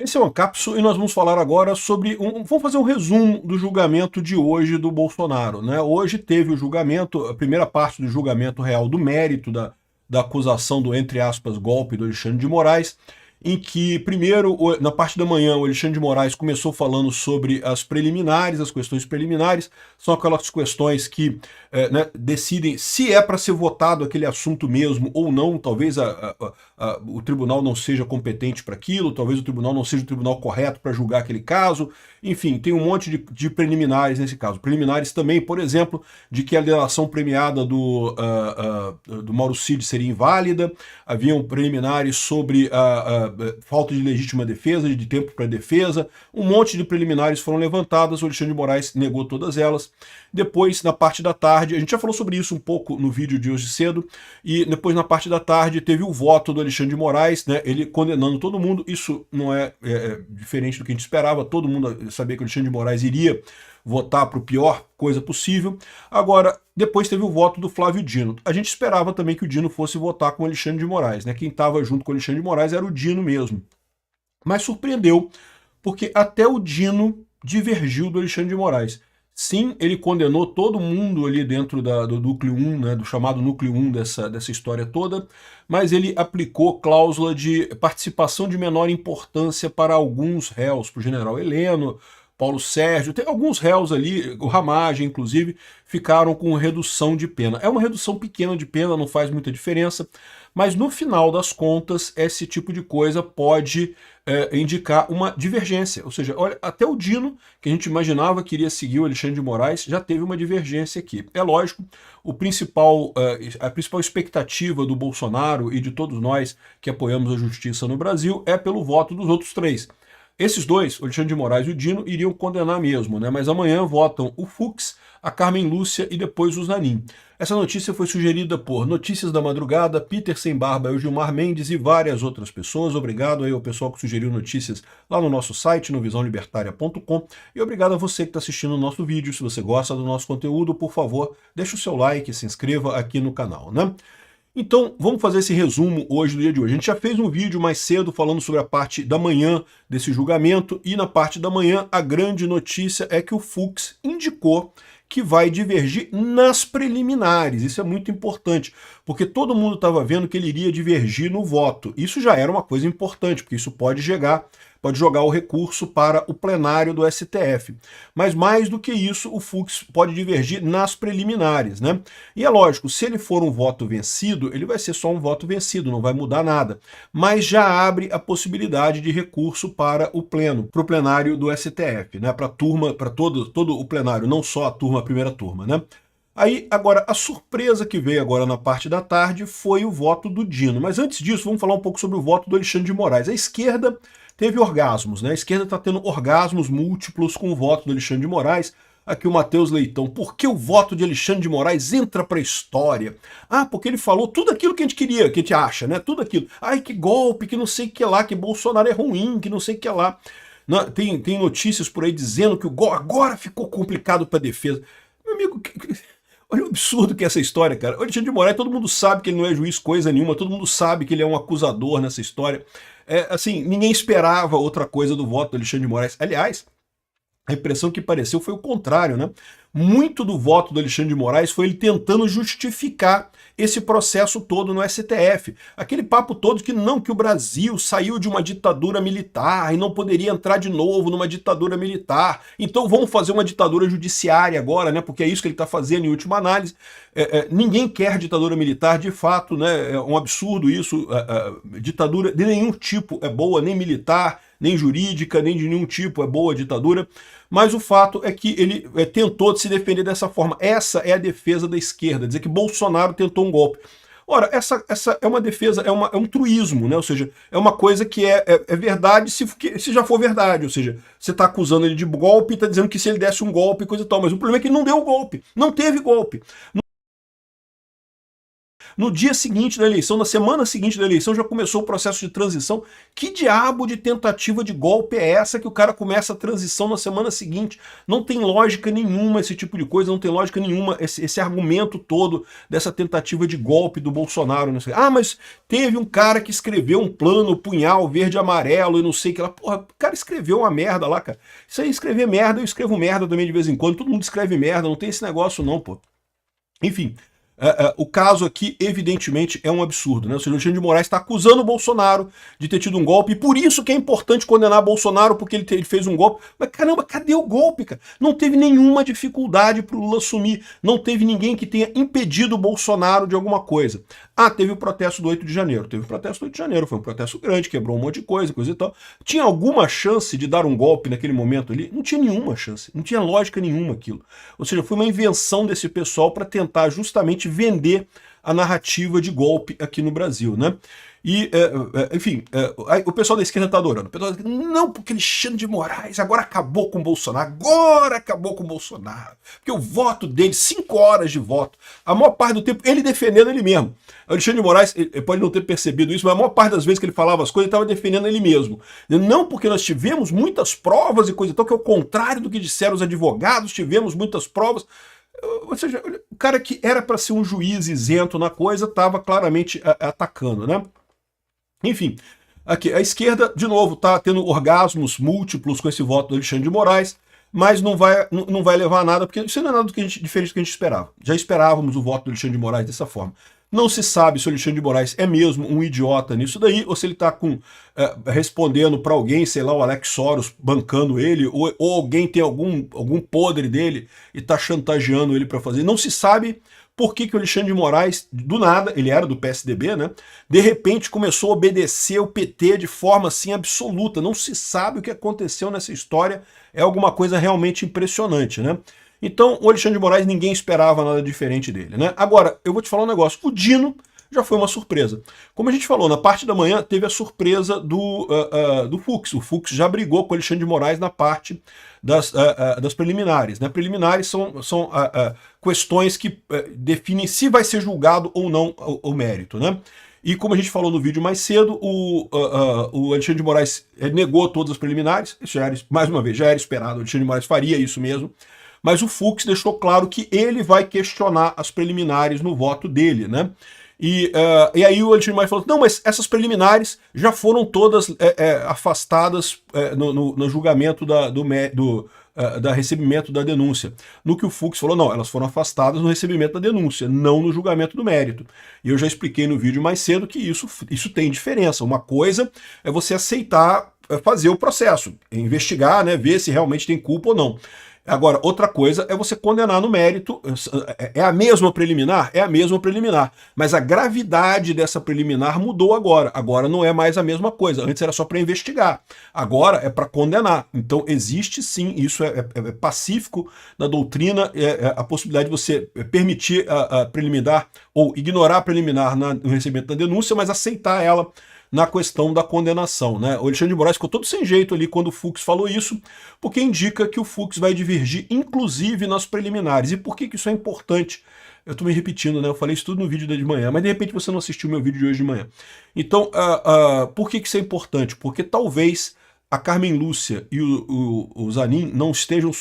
Esse é uma cápsula e nós vamos falar agora sobre vamos fazer um resumo do julgamento de hoje do Bolsonaro, né? Hoje teve o julgamento, a primeira parte do julgamento real do mérito da acusação do, entre aspas, golpe do Alexandre de Moraes, em que, primeiro, na parte da manhã, o Alexandre de Moraes começou falando sobre as preliminares, as questões preliminares, são aquelas questões que né, decidem se é para ser votado aquele assunto mesmo ou não, talvez o tribunal não seja competente para aquilo, talvez o tribunal não seja o tribunal correto para julgar aquele caso, enfim, tem um monte de preliminares nesse caso. Preliminares também, por exemplo, de que a delação premiada do Mauro Cid seria inválida, haviam preliminares sobre a falta de legítima defesa, de tempo para defesa, um monte de preliminares foram levantadas, o Alexandre de Moraes negou todas elas. Depois, na parte da tarde, a gente já falou sobre isso um pouco no vídeo de hoje cedo, e depois na parte da tarde teve o voto do Alexandre de Moraes, né, ele condenando todo mundo. Isso não é diferente do que a gente esperava, todo mundo sabia que o Alexandre de Moraes iria votar para o pior coisa possível. Agora, depois teve o voto do Flávio Dino. A gente esperava também que o Dino fosse votar com o Alexandre de Moraes, né? Quem estava junto com o Alexandre de Moraes era o Dino mesmo. Mas surpreendeu, porque até o Dino divergiu do Alexandre de Moraes. Sim, ele condenou todo mundo ali dentro do núcleo 1, né, do chamado núcleo 1 dessa história toda, mas ele aplicou cláusula de participação de menor importância para alguns réus, para o general Heleno, Paulo Sérgio, tem alguns réus ali, o Ramagem, inclusive, ficaram com redução de pena. É uma redução pequena de pena, não faz muita diferença, mas no final das contas, esse tipo de coisa pode indicar uma divergência. Ou seja, olha, até o Dino, que a gente imaginava que iria seguir o Alexandre de Moraes, já teve uma divergência aqui. É lógico, a principal expectativa do Bolsonaro e de todos nós que apoiamos a justiça no Brasil é pelo voto dos outros três. Esses dois, o Alexandre de Moraes e o Dino, iriam condenar mesmo, né? Mas amanhã votam o Fux, a Carmen Lúcia e depois o Zanin. Essa notícia foi sugerida por Notícias da Madrugada, Peter Sem Barba e o Gilmar Mendes e várias outras pessoas. Obrigado aí ao pessoal que sugeriu notícias lá no nosso site, no visãolibertaria.com. E obrigado a você que está assistindo o nosso vídeo. Se você gosta do nosso conteúdo, por favor, deixe o seu like e se inscreva aqui no canal, né? Então, vamos fazer esse resumo hoje do dia de hoje. A gente já fez um vídeo mais cedo falando sobre a parte da manhã desse julgamento, e na parte da manhã a grande notícia é que o Fux indicou que vai divergir nas preliminares. Isso é muito importante, porque todo mundo estava vendo que ele iria divergir no voto. Isso já era uma coisa importante, porque isso pode jogar o recurso para o plenário do STF. Mas mais do que isso, o Fux pode divergir nas preliminares, né? E é lógico, se ele for um voto vencido, ele vai ser só um voto vencido, não vai mudar nada. Mas já abre a possibilidade de recurso para o pleno, para o plenário do STF, né? Para a turma, para todo o plenário, não só a primeira turma, né? Aí, agora, a surpresa que veio agora na parte da tarde foi o voto do Dino. Mas antes disso, vamos falar um pouco sobre o voto do Alexandre de Moraes. A esquerda teve orgasmos, né? A esquerda está tendo orgasmos múltiplos com o voto do Alexandre de Moraes. Aqui o Matheus Leitão. Por que o voto de Alexandre de Moraes entra para a história? Ah, porque ele falou tudo aquilo que a gente queria, que a gente acha, né? Tudo aquilo. Ai, que golpe, que não sei o que lá, que Bolsonaro é ruim, que não sei o que lá. Tem notícias por aí dizendo que o golpe agora ficou complicado para a defesa. Meu amigo, olha o absurdo que é essa história, cara. O Alexandre de Moraes, todo mundo sabe que ele não é juiz coisa nenhuma, todo mundo sabe que ele é um acusador nessa história. Assim, ninguém esperava outra coisa do voto do Alexandre de Moraes. Aliás, a impressão que pareceu foi o contrário, né? Muito do voto do Alexandre de Moraes foi ele tentando justificar esse processo todo no STF. Aquele papo todo que não, que o Brasil saiu de uma ditadura militar e não poderia entrar de novo numa ditadura militar. Então vamos fazer uma ditadura judiciária agora, né? Porque é isso que ele está fazendo em última análise. Ninguém quer ditadura militar, de fato, né? É um absurdo isso. Ditadura de nenhum tipo é boa, nem militar, nem jurídica, nem de nenhum tipo é boa a ditadura. Mas o fato é que ele tentou se defender dessa forma. Essa é a defesa da esquerda, dizer que Bolsonaro tentou um golpe. Ora, essa é uma defesa, é um truísmo, né? Ou seja, é uma coisa que é verdade se já for verdade. Ou seja, você está acusando ele de golpe e está dizendo que se ele desse um golpe, coisa e tal. Mas o problema é que ele não deu golpe, não teve golpe. No dia seguinte da eleição, na semana seguinte da eleição, já começou o processo de transição. Que diabo de tentativa de golpe é essa que o cara começa a transição na semana seguinte? Não tem lógica nenhuma esse tipo de coisa, não tem lógica nenhuma esse argumento todo dessa tentativa de golpe do Bolsonaro. Não sei. Ah, mas teve um cara que escreveu um plano, punhal, verde e amarelo e não sei o que lá. Porra, o cara escreveu uma merda lá, cara. Isso aí, escrever merda, eu escrevo merda também de vez em quando. Todo mundo escreve merda, não tem esse negócio não, pô. Enfim, o caso aqui, evidentemente, é um absurdo, né? O senhor Alexandre de Moraes está acusando o Bolsonaro de ter tido um golpe, e por isso que é importante condenar Bolsonaro, porque ele fez um golpe. Mas caramba, cadê o golpe, cara? Não teve nenhuma dificuldade para o Lula assumir, não teve ninguém que tenha impedido o Bolsonaro de alguma coisa. Ah, teve o protesto do 8 de janeiro. Teve o protesto do 8 de janeiro, foi um protesto grande, quebrou um monte de coisa e tal. Tinha alguma chance de dar um golpe naquele momento ali? Não tinha nenhuma chance, não tinha lógica nenhuma aquilo. Ou seja, foi uma invenção desse pessoal para tentar justamente vender a narrativa de golpe aqui no Brasil, né? E, enfim, o pessoal da esquerda tá adorando. O pessoal diz, não, porque Alexandre de Moraes agora acabou com o Bolsonaro, agora acabou com o Bolsonaro. Porque o voto dele, 5 horas de voto, a maior parte do tempo ele defendendo ele mesmo. O Alexandre de Moraes, ele pode não ter percebido isso, mas a maior parte das vezes que ele falava as coisas, ele estava defendendo ele mesmo. Não porque nós tivemos muitas provas e coisa e tal, que é o contrário do que disseram os advogados, tivemos muitas provas. Ou seja, o cara que era para ser um juiz isento na coisa estava claramente atacando, né? Enfim, aqui a esquerda, de novo, está tendo orgasmos múltiplos com esse voto do Alexandre de Moraes, mas não vai levar a nada, porque isso não é nada diferente do que a gente esperava. Já esperávamos o voto do Alexandre de Moraes dessa forma. Não se sabe se o Alexandre de Moraes é mesmo um idiota nisso daí, ou se ele está respondendo para alguém, sei lá, o Alex Soros bancando ele, ou alguém tem algum podre dele e está chantageando ele para fazer. Não se sabe por que o Alexandre de Moraes, do nada, ele era do PSDB, né? De repente começou a obedecer o PT de forma assim absoluta. Não se sabe o que aconteceu nessa história, é alguma coisa realmente impressionante, né? Então, o Alexandre de Moraes, ninguém esperava nada diferente dele, né? Agora, eu vou te falar um negócio. O Dino já foi uma surpresa. Como a gente falou, na parte da manhã teve a surpresa do Fux. O Fux já brigou com o Alexandre de Moraes na parte das preliminares, né? Preliminares são questões que definem se vai ser julgado ou não o mérito, né? E como a gente falou no vídeo mais cedo, o Alexandre de Moraes negou todas as preliminares. Isso já era, mais uma vez, já era esperado. O Alexandre de Moraes faria isso mesmo. Mas o Fux deixou claro que ele vai questionar as preliminares no voto dele, né? E aí o Alexandre de Moraes falou, não, mas essas preliminares já foram todas afastadas no julgamento da recebimento da denúncia. No que o Fux falou, não, elas foram afastadas no recebimento da denúncia, não no julgamento do mérito. E eu já expliquei no vídeo mais cedo que isso tem diferença. Uma coisa é você aceitar fazer o processo, investigar, né, ver se realmente tem culpa ou não. Agora, outra coisa é você condenar no mérito. É a mesma preliminar? É a mesma preliminar. Mas a gravidade dessa preliminar mudou agora. Agora não é mais a mesma coisa. Antes era só para investigar. Agora é para condenar. Então existe sim, isso é pacífico na doutrina, a possibilidade de você permitir a preliminar ou ignorar a preliminar no recebimento da denúncia, mas aceitar ela na questão da condenação, né? O Alexandre de Moraes ficou todo sem jeito ali quando o Fux falou isso, porque indica que o Fux vai divergir, inclusive nas preliminares. E por que isso é importante? Eu tô me repetindo, né? Eu falei isso tudo no vídeo de manhã, mas de repente você não assistiu o meu vídeo de hoje de manhã. Então, por que isso é importante? Porque talvez a Carmen Lúcia e o Zanin não estejam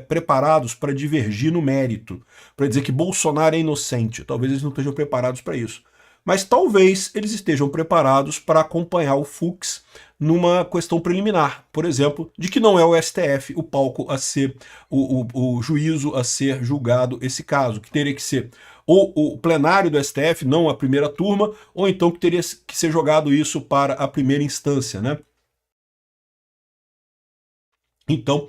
preparados para divergir no mérito, para dizer que Bolsonaro é inocente. Talvez eles não estejam preparados para isso. Mas talvez eles estejam preparados para acompanhar o Fux numa questão preliminar, por exemplo, de que não é o STF o palco a ser, o juízo a ser julgado esse caso, que teria que ser ou o plenário do STF, não a primeira turma, ou então que teria que ser jogado isso para a primeira instância, né? Então,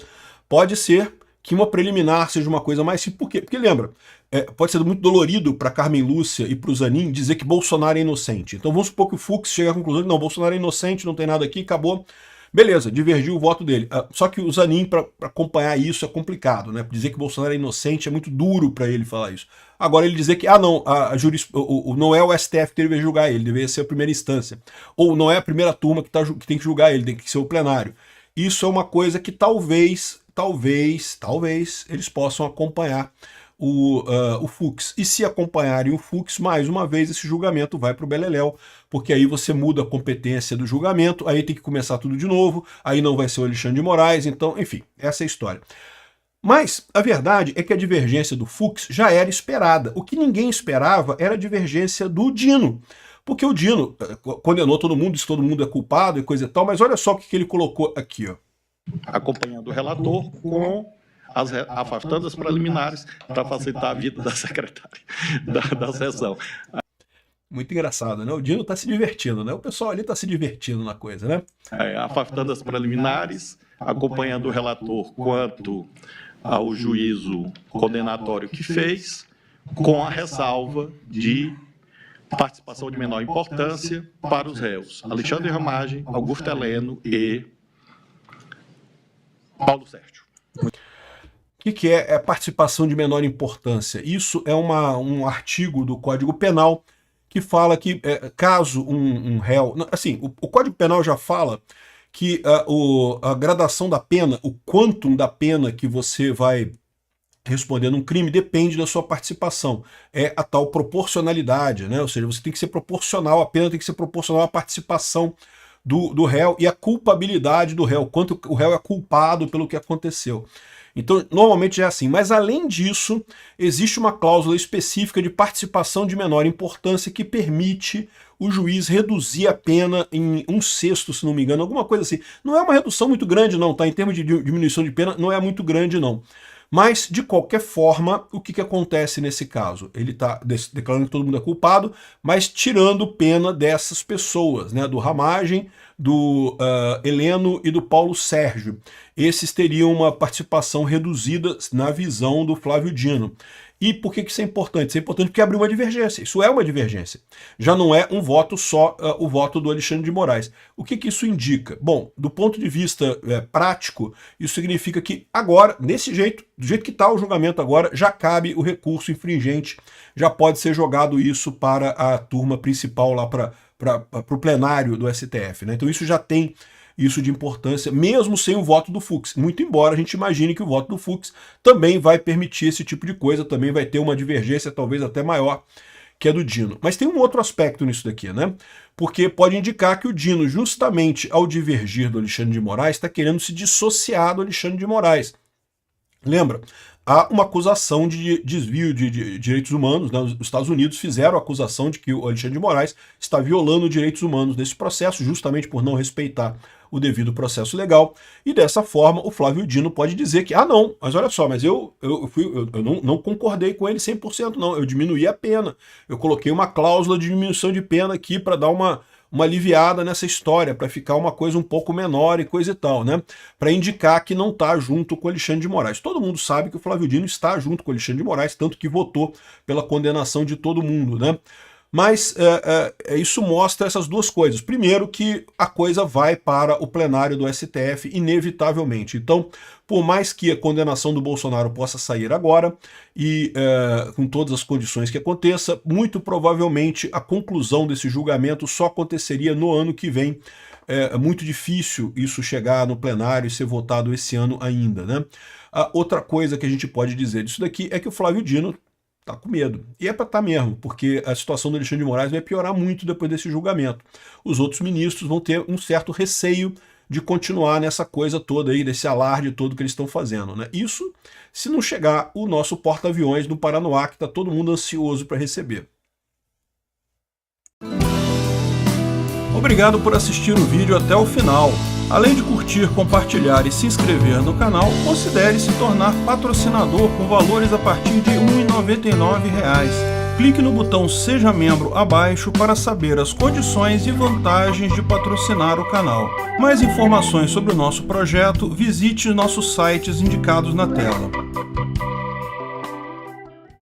pode ser que uma preliminar seja uma coisa mais simples. Por quê? Porque lembra, pode ser muito dolorido para Carmen Lúcia e para o Zanin dizer que Bolsonaro é inocente. Então vamos supor que o Fux chegue à conclusão que não, Bolsonaro é inocente, não tem nada aqui, acabou. Beleza, divergiu o voto dele. Só que o Zanin, para acompanhar isso, é complicado, né? Dizer que Bolsonaro é inocente é muito duro para ele falar isso. Agora ele dizer que, não, não é o STF que deveria julgar ele, deveria ser a primeira instância. Ou não é a primeira turma que tem que julgar ele, tem que ser o plenário. Isso é uma coisa que talvez eles possam acompanhar o Fux. E se acompanharem o Fux, mais uma vez esse julgamento vai para o beleléu, porque aí você muda a competência do julgamento, aí tem que começar tudo de novo, aí não vai ser o Alexandre de Moraes, então, enfim, essa é a história. Mas a verdade é que a divergência do Fux já era esperada. O que ninguém esperava era a divergência do Dino. Porque o Dino condenou todo mundo, disse que todo mundo é culpado e coisa e tal, mas olha só o que ele colocou aqui, ó. Acompanhando o relator com afastando as preliminares para facilitar a vida da secretária da sessão. Muito engraçado, né? O Dino está se divertindo, né? O pessoal ali está se divertindo na coisa, né? Afastando as preliminares, acompanhando o relator quanto ao juízo condenatório que fez, com a ressalva de participação de menor importância para os réus Alexandre Ramagem, Augusto Heleno e Paulo Sérgio. O que é participação de menor importância? Isso é um artigo do Código Penal que fala que caso um réu... Assim, o Código Penal já fala que a gradação da pena, o quantum da pena que você vai responder num crime depende da sua participação. É a tal proporcionalidade, né? Ou seja, você tem que ser proporcional, a pena tem que ser proporcional à participação do réu e à culpabilidade do réu, quanto o réu é culpado pelo que aconteceu. Então, normalmente é assim. Mas, além disso, existe uma cláusula específica de participação de menor importância que permite o juiz reduzir a pena em 1/6, se não me engano, alguma coisa assim. Não é uma redução muito grande, não, tá? Em termos de diminuição de pena, não é muito grande, não. Mas, de qualquer forma, o que acontece nesse caso? Ele está declarando que todo mundo é culpado, mas tirando pena dessas pessoas, né? Do Ramagem, do Heleno e do Paulo Sérgio. Esses teriam uma participação reduzida na visão do Flávio Dino. E por que isso é importante? Isso é importante porque abriu uma divergência. Isso é uma divergência. Já não é um voto só, o voto do Alexandre de Moraes. O que isso indica? Bom, do ponto de vista prático, isso significa que agora, desse jeito, do jeito que está o julgamento agora, já cabe o recurso infringente, já pode ser jogado isso para a turma principal lá para o plenário do STF, né? Então isso já tem isso de importância, mesmo sem o voto do Fux. Muito embora a gente imagine que o voto do Fux também vai permitir esse tipo de coisa, também vai ter uma divergência talvez até maior que a do Dino. Mas tem um outro aspecto nisso daqui, né? Porque pode indicar que o Dino, justamente ao divergir do Alexandre de Moraes, está querendo se dissociar do Alexandre de Moraes. Lembra? Há uma acusação de desvio de direitos humanos, né? Os Estados Unidos fizeram a acusação de que o Alexandre de Moraes está violando os direitos humanos nesse processo, justamente por não respeitar o devido processo legal, e dessa forma o Flávio Dino pode dizer que, não, mas olha só, mas eu não concordei com ele 100%, não, eu diminuí a pena, eu coloquei uma cláusula de diminuição de pena aqui para dar uma aliviada nessa história, para ficar uma coisa um pouco menor e coisa e tal, né? Para indicar que não está junto com o Alexandre de Moraes. Todo mundo sabe que o Flávio Dino está junto com o Alexandre de Moraes, tanto que votou pela condenação de todo mundo, né? Mas isso mostra essas duas coisas. Primeiro, que a coisa vai para o plenário do STF, inevitavelmente. Então, por mais que a condenação do Bolsonaro possa sair agora, e com todas as condições que aconteça, muito provavelmente a conclusão desse julgamento só aconteceria no ano que vem. É muito difícil isso chegar no plenário e ser votado esse ano ainda, né? A outra coisa que a gente pode dizer disso daqui é que o Flávio Dino tá com medo. E é para estar mesmo, porque a situação do Alexandre de Moraes vai piorar muito depois desse julgamento. Os outros ministros vão ter um certo receio de continuar nessa coisa toda aí, desse alarde todo que eles estão fazendo, né? Isso se não chegar o nosso porta-aviões do Paranoá, que está todo mundo ansioso para receber. Obrigado por assistir o vídeo até o final. Além de curtir, compartilhar e se inscrever no canal, considere se tornar patrocinador com valores a partir de R$ 1,99. Clique no botão Seja Membro abaixo para saber as condições e vantagens de patrocinar o canal. Mais informações sobre o nosso projeto, visite nossos sites indicados na tela.